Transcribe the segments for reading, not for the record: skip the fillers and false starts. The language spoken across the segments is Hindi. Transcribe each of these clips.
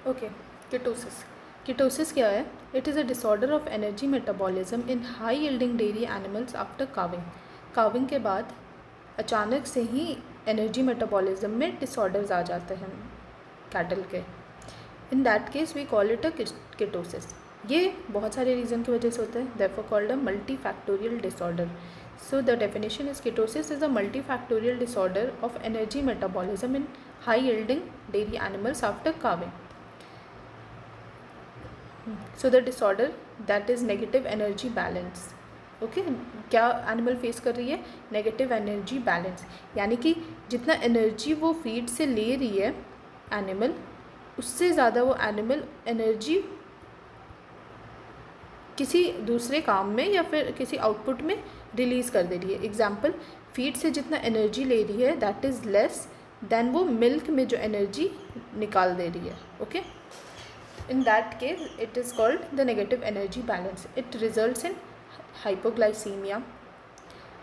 Okay, ketosis. कीटोसिस क्या है? It is a disorder of energy metabolism in high yielding dairy animals after calving. Calving के बाद अचानक से ही एनर्जी मेटाबॉलिज्म में डिसऑर्डर्स आ जाते हैं कैटल के। In that case we call it a ketosis. ये बहुत सारे रीज़न की वजह से होता है, therefore called a multi factorial disorder. So the definition is ketosis is a multifactorial disorder of energy metabolism in high yielding dairy animals after calving. So the disorder that is negative energy balance. Okay क्या एनिमल फेस कर रही है? नेगेटिव एनर्जी बैलेंस, यानी कि जितना एनर्जी वो फीड से ले रही है एनिमल, उससे ज़्यादा वो एनिमल एनर्जी किसी दूसरे काम में या फिर किसी आउटपुट में रिलीज़ कर दे रही है. एग्जाम्पल, फीड से जितना एनर्जी ले रही है दैट इज़ लेस देन वो मिल्क में जो एनर्जी निकाल दे रही है. Okay, in that case it is called the negative energy balance. It results in hypoglycemia.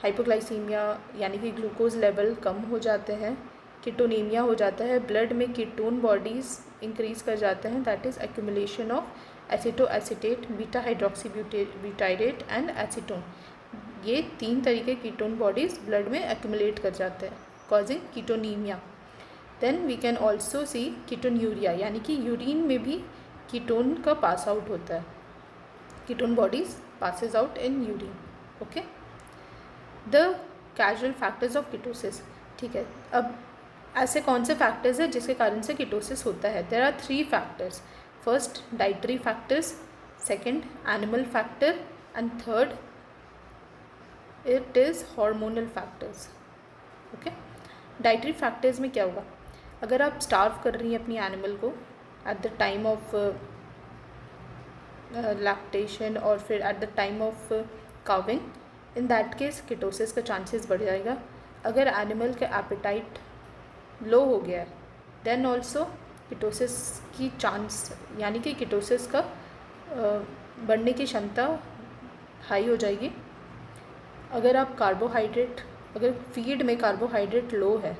Hypoglycaemia यानी कि ग्लूकोज लेवल कम हो जाते हैं. कीटोनीमिया हो जाता है, ब्लड में कीटोन बॉडीज़ इंक्रीज़ कर जाते हैं, that is accumulation of acetoacetate, beta hydroxy butyrate and acetone. ये 3 तरीके कीटोन बॉडीज़ ब्लड में एक्यूमुलेट कर जाते हैं, causing ketonemia. Then we can also see ketonuria, यानी कि यूरिन में भी कीटोन का पास आउट होता है. Ketone bodies passes out in urine. Okay, the casual factors of ketosis. ठीक है, अब ऐसे कौन से फैक्टर्स हैं जिसके कारण से कीटोसिस होता है? There are 3 factors. First dietary factors, second animal factor and third it is hormonal factors. Okay, dietary factors में क्या होगा? अगर आप स्टार्व कर रही हैं अपनी एनिमल को eight the time of lactation और फिर eight the time of calving, in that case ketosis का चांसेस बढ़ जाएगा. अगर एनिमल का एपेटाइट लो हो गया है देन ऑल्सो कीटोसिस की चांस, यानी कि कीटोसिस का बढ़ने की क्षमता हाई हो जाएगी. अगर आप कार्बोहाइड्रेट, अगर फीड में कार्बोहाइड्रेट लो है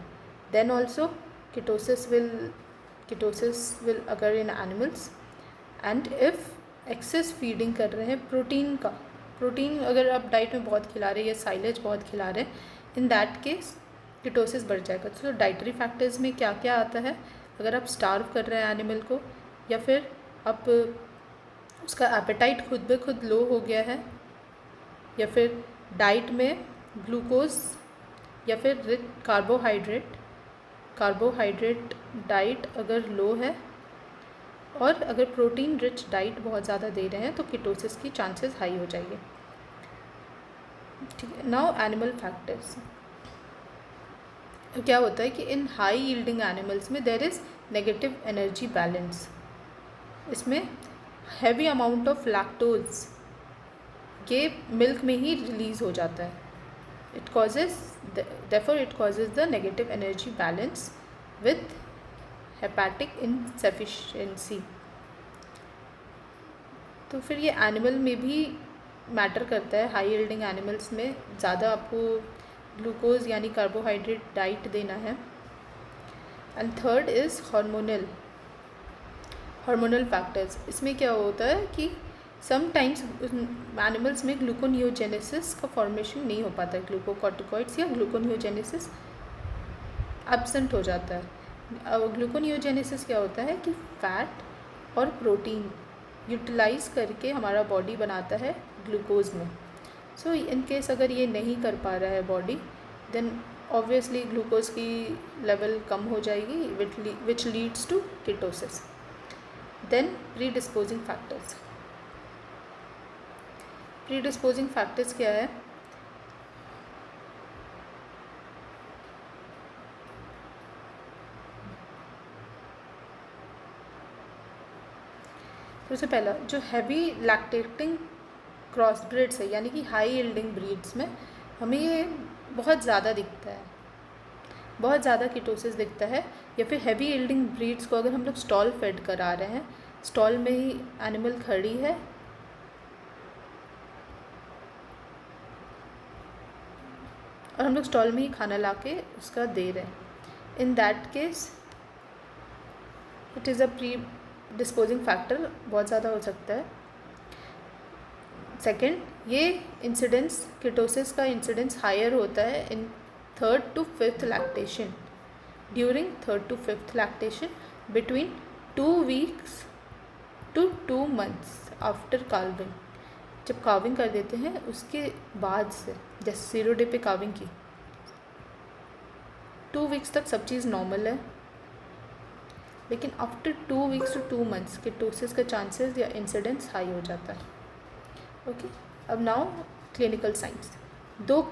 then also ketosis will occur in animals. And if excess feeding कर रहे हैं प्रोटीन अगर आप डाइट में बहुत खिला रहे हैं या साइलेज बहुत खिला रहे हैं, इन दैट केस कीटोसिस बढ़ जाएगा. तो डाइटरी फैक्टर्स में क्या क्या आता है? अगर आप स्टार्व कर रहे हैं एनिमल को, या फिर आप उसका एपेटाइट खुद ब खुद लो हो गया है, या फिर डाइट में ग्लूकोज या फिर कार्बोहाइड्रेट डाइट अगर लो है, और अगर प्रोटीन रिच डाइट बहुत ज़्यादा दे रहे हैं तो कीटोसिस की चांसेस हाई हो जाएंगे. ठीक है, नाउ एनिमल फैक्टर्स. तो क्या होता है कि इन हाई यील्डिंग एनिमल्स में there is negative energy balance. इसमें हैवी अमाउंट ऑफ लैक्टोज ये मिल्क में ही रिलीज़ हो जाता है. therefore it causes the negative energy balance with hepatic insufficiency. तो फिर ये एनिमल में भी मैटर करता है. हाई यील्डिंग एनिमल्स में ज़्यादा आपको ग्लूकोज यानी कार्बोहाइड्रेट डाइट देना है. And third is hormonal factors. इसमें क्या होता है कि समटाइम्स एनिमल्स में ग्लूकोनियोजेनेसिस का फॉर्मेशन नहीं हो पाता है. ग्लूकोकॉर्टिकॉइड्स या ग्लूकोनियोजेनेसिस एब्सेंट हो जाता है. ग्लूकोनियोजेनेसिस क्या होता है कि फैट और प्रोटीन यूटिलाइज करके हमारा बॉडी बनाता है ग्लूकोज में. सो इन केस अगर ये नहीं कर पा रहा है बॉडी, देन ऑब्वियसली ग्लूकोज की लेवल कम हो जाएगी which leads to ketosis. Then predisposing factors क्या है? सबसे पहला जो हैवी लैक्टेटिंग क्रॉस ब्रीड्स है, यानी कि हाई यील्डिंग ब्रीड्स में हमें ये बहुत ज़्यादा दिखता है, बहुत ज़्यादा कीटोसिस दिखता है. या फिर हैवी यील्डिंग ब्रीड्स को अगर हम लोग स्टॉल फेड करा रहे हैं, स्टॉल में ही एनिमल खड़ी है और हम लोग स्टॉल में ही खाना ला के उसका दे रहे हैं, in that case it is a disposing factor बहुत ज़्यादा हो सकता है। सेकेंड, ये इंसिडेंस कीटोसिस का इंसिडेंस हायर होता है इन 3rd to 5th lactation, during 3rd to 5th lactation, between 2 weeks to 2 months after carving. जब कार्विंग कर देते हैं उसके बाद से, जैसे 0 डे पे कार्विंग की, 2 weeks तक सब चीज़ नॉर्मल है, लेकिन after 2 weeks to 2 months ketosis का चांसेस या इंसिडेंस हाई हो जाता है। ओके, अब नाउ क्लिनिकल साइंस। दो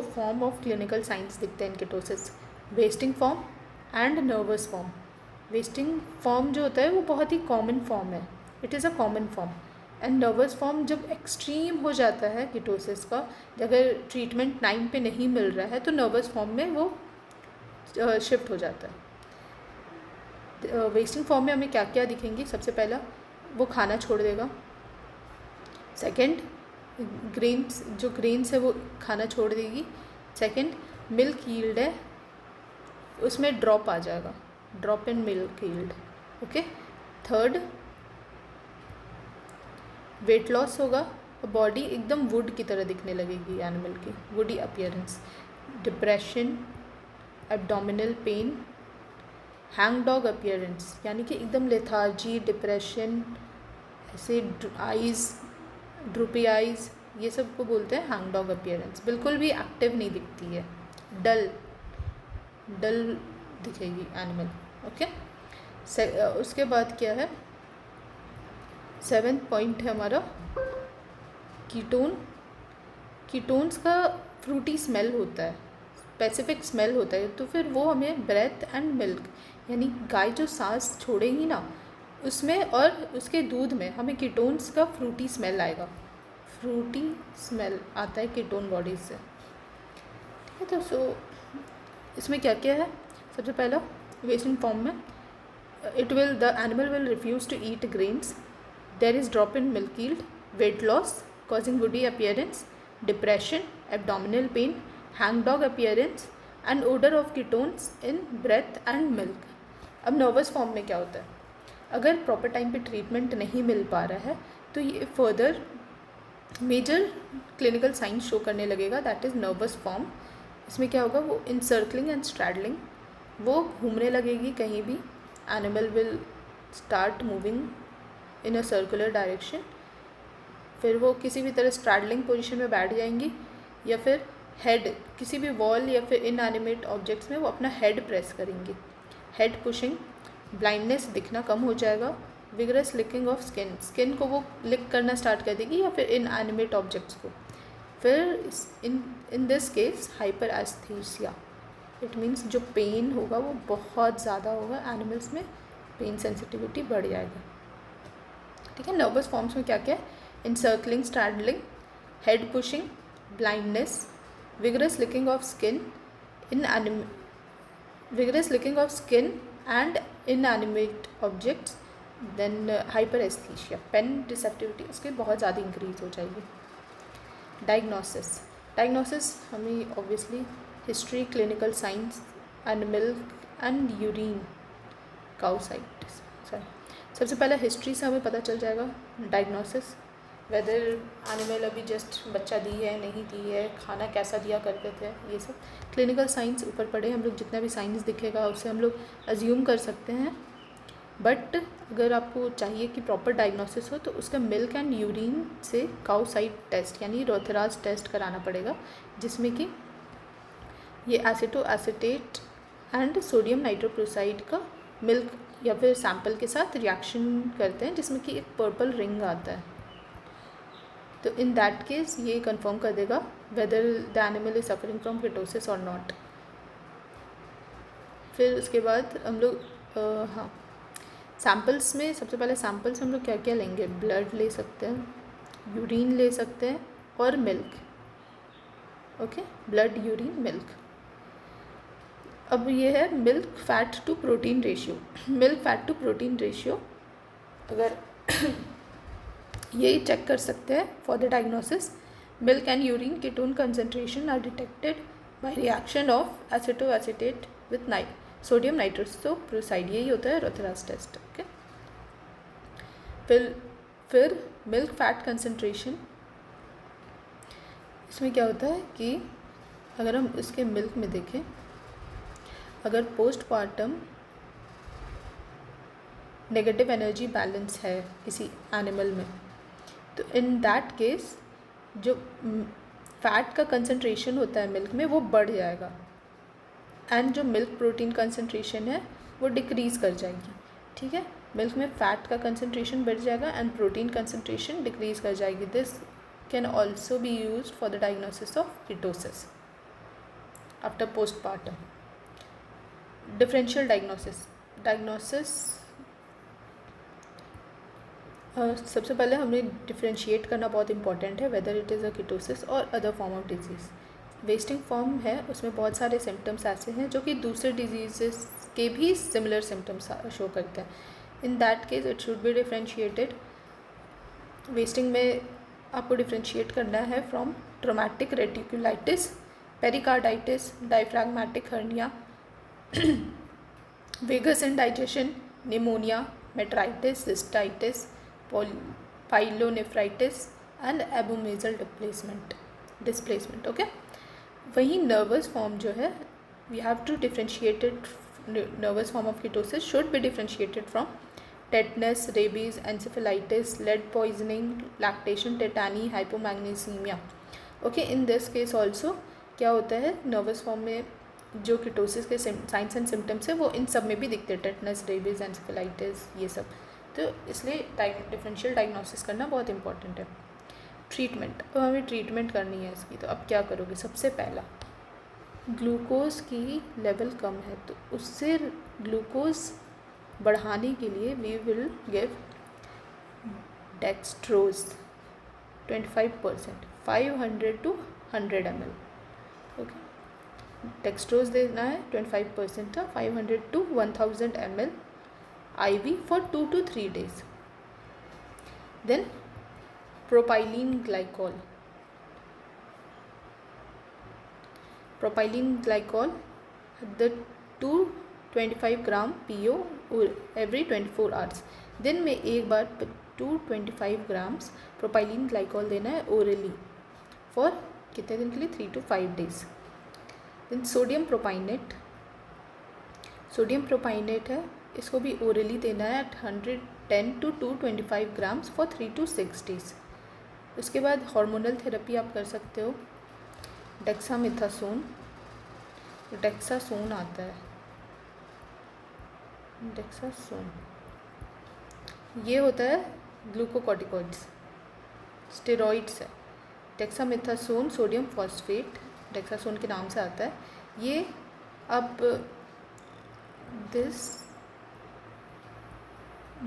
फॉर्म ऑफ क्लिनिकल साइंस दिखते हैं in ketosis, wasting form and nervous form. Wasting form जो होता है वो बहुत ही कॉमन फॉर्म है, it is a common form. And nervous form जब एक्सट्रीम हो जाता है कीटोसिस का, अगर ट्रीटमेंट टाइम पे नहीं मिल रहा है तो नर्वस फॉर्म में वो शिफ्ट हो जाता है। वेस्टिंग फॉर्म में हमें क्या क्या दिखेंगी? सबसे पहला, वो खाना छोड़ देगा। सेकंड, ग्रेन्स है वो खाना छोड़ देगी। सेकंड, मिल्क यील्ड है उसमें ड्रॉप आ जाएगा, drop in milk yield. Okay. Third, weight loss होगा, बॉडी एकदम वुड की तरह दिखने लगेगी एनिमल की, woody appearance. Depression, abdominal pain, hang dog appearance, यानी कि एकदम लेथार्जी, डिप्रेशन, ऐसे आइज़, ड्रूपी आइज़, ये सब को बोलते हैं हैंग डॉग अपीयरेंस। बिल्कुल भी एक्टिव नहीं दिखती है, डल दिखेगी एनिमल। ओके। उसके बाद क्या है? 7th पॉइंट है हमारा कीटोन्स का फ्रूटी स्मेल होता है, स्पेसिफिक स्मेल होता है, तो फिर वो हमें ब्रेथ एंड मिल्क, यानी गाय जो सांस छोड़ेगी ना उसमें और उसके दूध में हमें कीटोन्स का फ्रूटी स्मेल आएगा। फ्रूटी स्मेल आता है कीटोन बॉडीज से, ठीक है। तो इसमें क्या क्या है? सबसे पहला, वेस्टिंग फॉर्म में the animal will refuse to eat grains, there is drop in milk yield, weight loss causing woody appearance, depression, abdominal pain, hang dog appearance and odour of ketones in breath and milk. अब नर्वस फॉर्म में क्या होता है? अगर प्रॉपर टाइम पे ट्रीटमेंट नहीं मिल पा रहा है तो ये further major clinical signs show करने लगेगा, दैट इज़ नर्वस फॉर्म। इसमें क्या होगा? वो इंसर्कलिंग एंड स्ट्रैडलिंग, वो घूमने लगेगी कहीं भी, animal will start moving in a circular direction, फिर वो किसी भी तरह स्ट्रैडलिंग पोजीशन में बैठ जाएंगी, या फिर हेड किसी भी वॉल या फिर इनएनिमेट ऑब्जेक्ट्स में वो अपना हेड प्रेस करेंगी। हेड पुशिंग, ब्लाइंडनेस, दिखना कम हो जाएगा। विगरस लिकिंग ऑफ स्किन को वो लिक करना स्टार्ट कर देगी या फिर इनएनिमेट ऑब्जेक्ट्स को। फिर इन this case hyper aesthesia, it means जो पेन होगा वो बहुत ज़्यादा होगा, एनिमल्स में पेन सेंसिटिविटी बढ़ जाएगा, ठीक है। नर्वस फॉर्म्स में क्या क्या है? Encircling, straddling, head pushing, blindness, vigorous licking of skin, and inanimate objects, then hyper aesthesia, pain receptivity उसकी बहुत ज़्यादा इंक्रीज हो जाएगी। डायग्नोसिस हमें obviously history, clinical signs and milk and urine cowside. सबसे पहले हिस्ट्री से हमें पता चल जाएगा डायग्नोसिस, वेदर एनिमल अभी जस्ट बच्चा दी है नहीं दी है, खाना कैसा दिया करते थे, ये सब। क्लिनिकल साइंस ऊपर पढ़े हम लोग, जितना भी साइंस दिखेगा उससे हम लोग अज्यूम कर सकते हैं, बट अगर आपको चाहिए कि प्रॉपर डायग्नोसिस हो तो उसका मिल्क एंड यूरिन से काउसाइट टेस्ट यानी रोथेराज टेस्ट कराना पड़ेगा, जिसमें कि ये एसिटो एसिटेट एंड सोडियम नाइट्रोक्लोराइड का मिल्क या फिर सैंपल के साथ रिएक्शन करते हैं, जिसमें कि एक पर्पल रिंग आता है। तो इन दैट केस ये कंफर्म कर देगा whether the animal is suffering from ketosis और नॉट। फिर उसके बाद हम लोग हाँ, सैम्पल्स में सबसे पहले सैम्पल्स हम लोग क्या क्या लेंगे? ब्लड ले सकते हैं, यूरिन ले सकते हैं और milk. Okay, blood, urine, milk. अब ये है milk fat to protein ratio. Milk fat to protein ratio अगर यही चेक कर सकते हैं for the diagnosis. Milk and urine ketone concentration are detected by reaction of aceto acetate with sodium nitrochloride. यही होता है रोथेराज टेस्ट। ओके, फिर मिल्क फैट कंसंट्रेशन, इसमें क्या होता है कि अगर हम इसके मिल्क में देखें, अगर पोस्टपार्टम नेगेटिव एनर्जी बैलेंस है किसी एनिमल में, तो इन दैट केस जो फैट का कंसंट्रेशन होता है मिल्क में वो बढ़ जाएगा, एंड जो मिल्क प्रोटीन कंसंट्रेशन है वो डिक्रीज़ कर जाएगी। ठीक है, मिल्क में फैट का कंसंट्रेशन बढ़ जाएगा एंड प्रोटीन कंसंट्रेशन डिक्रीज़ कर जाएगी। This can also be used for the diagnosis of ketosis after postpartum. Differential diagnosis सबसे पहले हमें डिफ्रेंशिएट करना बहुत इंपॉर्टेंट है, whether it is a ketosis और other form of disease. Wasting form है, उसमें बहुत सारे सिम्टम्स ऐसे हैं जो कि दूसरे डिजीज़ के भी सिमिलर सिम्टम्स शो करते हैं। In that case it should be differentiated. Wasting में आपको डिफ्रेंशिएट करना है from traumatic reticulitis, pericarditis, diaphragmatic hernia, vagus indigestion, pneumonia, metritis, cystitis, pyelonephritis and abomasal displacement. Okay, वहीं नर्वस फॉर्म जो है, we have to differentiated, nervous form of ketosis should be differentiated from tetanus, rabies, encephalitis, lead poisoning, lactation tetany, hypomagnesaemia. Okay, in this case also क्या होता है, नर्वस फॉर्म में जो कीटोसिस के साइंस एंड सिम्टम्स है वो इन सब में भी दिखते हैं, टेटनस, रेबीज, एंसेफेलाइटिस, ये सब। तो इसलिए डिफरेंशियल डायग्नोसिस करना बहुत इंपॉर्टेंट है। ट्रीटमेंट, तो हमें ट्रीटमेंट करनी है इसकी, तो अब क्या करोगे? सबसे पहला, ग्लूकोज की लेवल कम है तो उससे ग्लूकोज बढ़ाने के लिए we will give dextrose 25%, 500 to 100 ml। Okay, dextrose देना है 25% का, 500 to 1000 ml IV for 2 to 3 days। Then propylene glycol, the 225 gram PO every 24 hours। दिन में एक बार 225 ग्राम्स प्रोपाइलिन ग्लाइकॉल देना है ओरली फॉर कितने दिन के लिए? 3 to 5 days। Then sodium propionate है, इसको भी ओरली देना है at 110 to 225 grams for 3 to 6 days। उसके बाद हार्मोनल थेरेपी आप कर सकते हो, डेक्सामेथासोन आता है, डेक्सासोन ये होता है ग्लूकोकॉर्टिकॉइड्स, स्टेरॉइड्स है। डेक्सामेथासोन सोडियम फॉस्फेट डेक्सासोन के नाम से आता है ये। अब this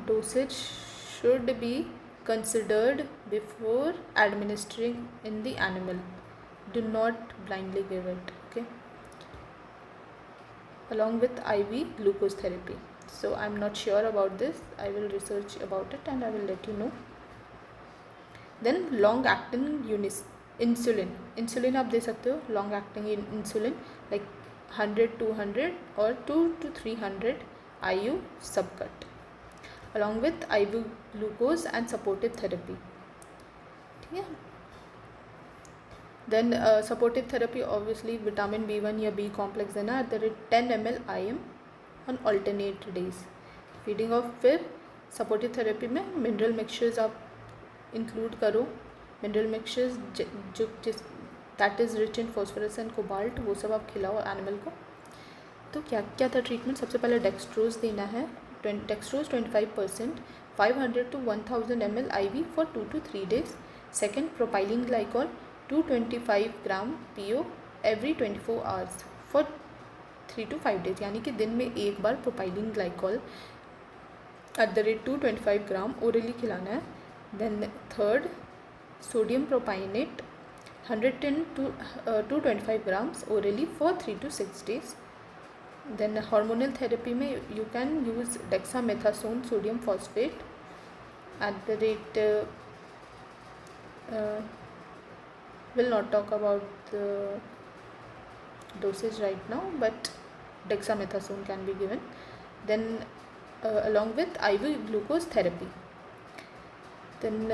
dosage should be considered before administering in the animal. Do not blindly give it, okay? Along with IV glucose therapy. So I'm not sure about this. I will research about it and I will let you know. Then long acting insulin आप दे सकते हो, long acting insulin like 100-200 or 200-300 IU subcut, along with IV glucose and supportive therapy। ठीक है, then supportive therapy obviously vitamin B1 या B complex देना at the rate 10 ml IM on alternate days। feeding of फिर supportive therapy में mineral mixtures आप include करो, mineral mixtures जो that is rich in phosphorus and cobalt, वो सब आप खिलाओ एनिमल को। तो क्या क्या था ट्रीटमेंट? सबसे पहले डेक्सट्रोज देना है, dextrose 25%, 500 to 1000 ml IV for 2 to 3 days। Second, propylene glycol 225 gram PO every 24 hours for 3 to 5 days, यानी कि दिन में एक बार propylene glycol at the rate 225 gram orally खिलाना है। Then third, sodium propionate 110 to 225 grams orally for 3 to 6 days। Then hormonal therapy में you can use dexamethasone sodium phosphate at the rate will not talk about the dosage right now, but dexamethasone can be given। Then along with IV glucose therapy। Then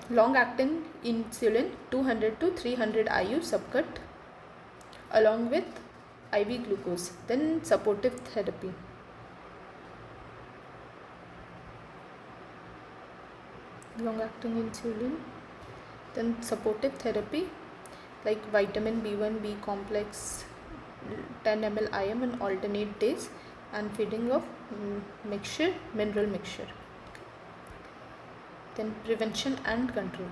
long-acting insulin 200 to 300 IU subcut along with IV glucose. Then supportive therapy. Long-acting insulin. Then supportive therapy like vitamin B1, B complex, 10 ml IM on alternate days, and feeding of mixture, mineral mixture. Then prevention and control.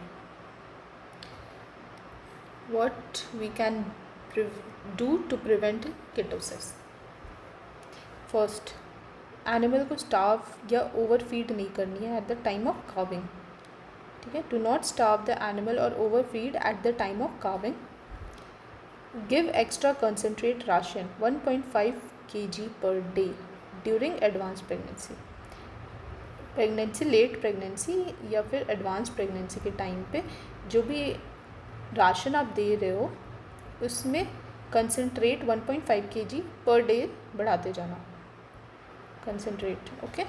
What we can do to prevent ketosis. First, animal को स्टार्व या ओवर फीड नहीं करनी है at the time of calving. ठीक है, do not starve the animal और over feed at the time of calving. Give extra concentrate ration 1.5 kg per day during advance pregnancy. Pregnancy, late pregnancy या फिर एडवांस प्रेगनेंसी के टाइम पे जो भी राशन आप दे रहे हो उसमें कंसनट्रेट 1.5 kg पर डे बढ़ाते जाना. कंसनट्रेट. ओके.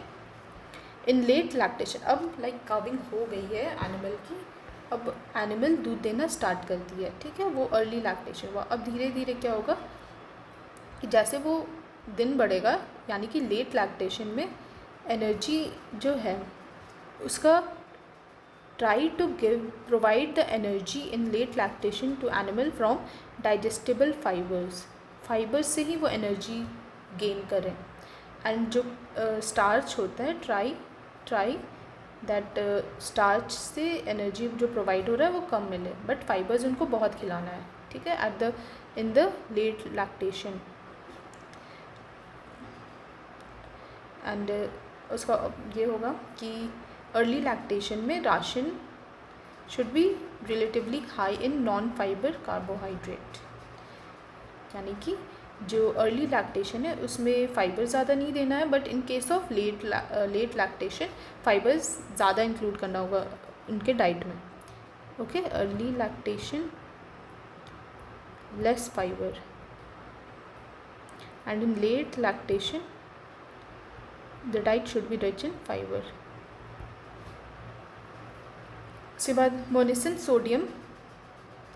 इन लेट लैक्टेशन, अब लाइक कार्विंग हो गई है एनिमल की, अब एनिमल दूध देना स्टार्ट करती है. ठीक है, वो अर्ली लैक्टेशन हुआ. अब धीरे धीरे क्या होगा कि जैसे वो दिन बढ़ेगा यानी कि लेट लैक्टेशन में एनर्जी जो है उसका try to provide the energy in late lactation to animal from digestible fibres से ही वो एनर्जी गेन करें. एंड जो स्टार्च होता है ट्राई दैट स्टार्च से एनर्जी जो प्रोवाइड हो रहा है वो कम मिले, बट फाइबर्स उनको बहुत खिलाना है. ठीक है, in the late lactation. And उसका ये होगा कि अर्ली लैक्टेशन में ration should be relatively high in non fibre carbohydrate. यानी कि जो अर्ली लैक्टेशन है उसमें फ़ाइबर ज़्यादा नहीं देना है, but in case of late lactation fibres ज़्यादा इंक्लूड करना होगा उनके डाइट में. Okay, early lactation less fibre and in late lactation the diet should be rich in fibre. उसके बाद monensin sodium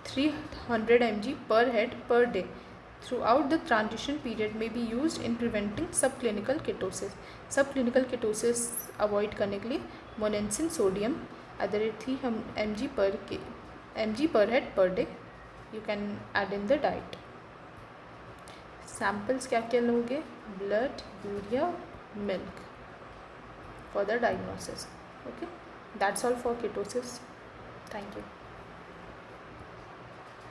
300 mg per head per day throughout the transition period may be used in preventing subclinical ketosis. Subclinical ketosis avoid करने के लिए मोनेसिन sodium @ 3 mg per head per day you can add in the diet. Samples क्या क्या लोगे? Blood, urea, milk for the diagnosis. Okay, that's all for ketosis. Thank you.